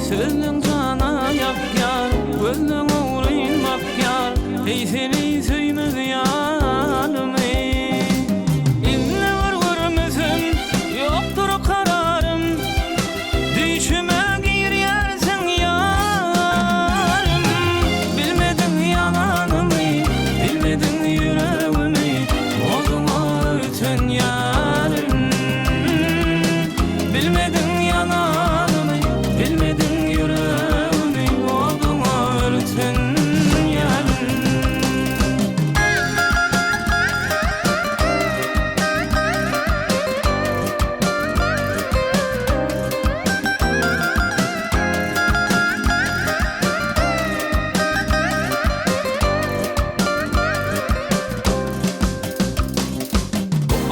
Sözün cana yak yar, gözün uğrayın bak yar. Ey seni söymez yanım ey. İlle var görmesen yoktur kararım. Düşüme gir yersen yarım. Bilmedin yananımı, bilmedin yüreğimi. Oduma öten yarım. Bilmedin yananımı, bilmedin yüreğimi. Oduma öten yarım.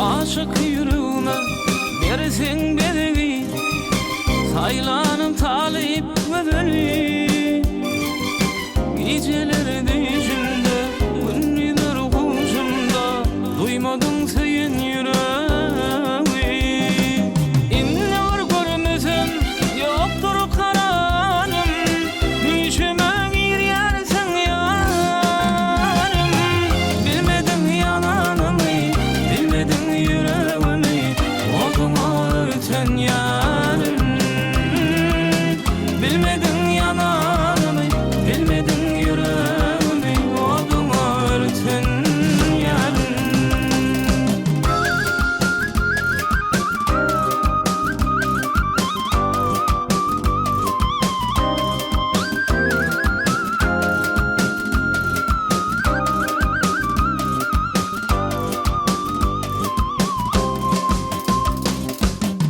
Aşık yüreğime verirsen bedeni, saylanım talip ve beni. Geceleri düşümde, gündüzler kuşumda, duymadın sen yüreğimi. İnne var görmesem yoktur kararım. Düşüme gir yersen yarım. Bilmedin yananımı, bilmedin yüreğimi. Oduma öten yarım. Bilmedin yananımı, bilmedin yüreğimi. Oduma öten yarım.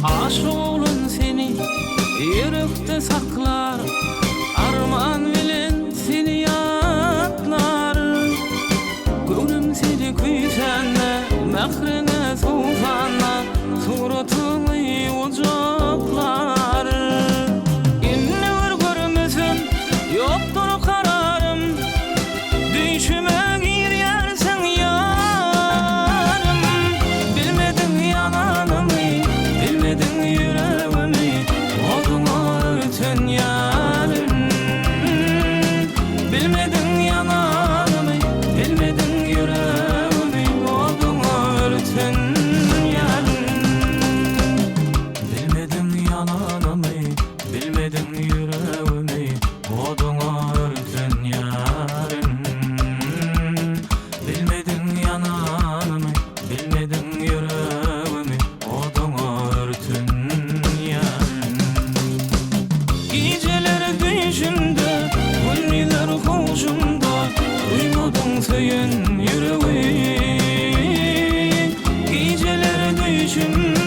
Aşık olan seni yürekte saklar, arman bilen seni yatlar. Gönlüm seni kuysanla, mehrine soğusanla, suratını ocaklar. İnne var görmesen yoktur kararım. Düşüme gir yersen yarım. Bilmedin yananımı, bilmedin yüreğimi. Oduma öten yarım. Bilmedin yananımı, bilmedin yüreğimi. Oduma öten yarım. Bilmedin yananımı, bilmedin yüreğimi. Oduma öten yarım. Bilmedin yananımı, bilmedin yüreğimi. Oduma öten yarım. Geceleri düşümde, gündüzler kuşumda, duymadın sen yüreğimi. Geceleri düşümde,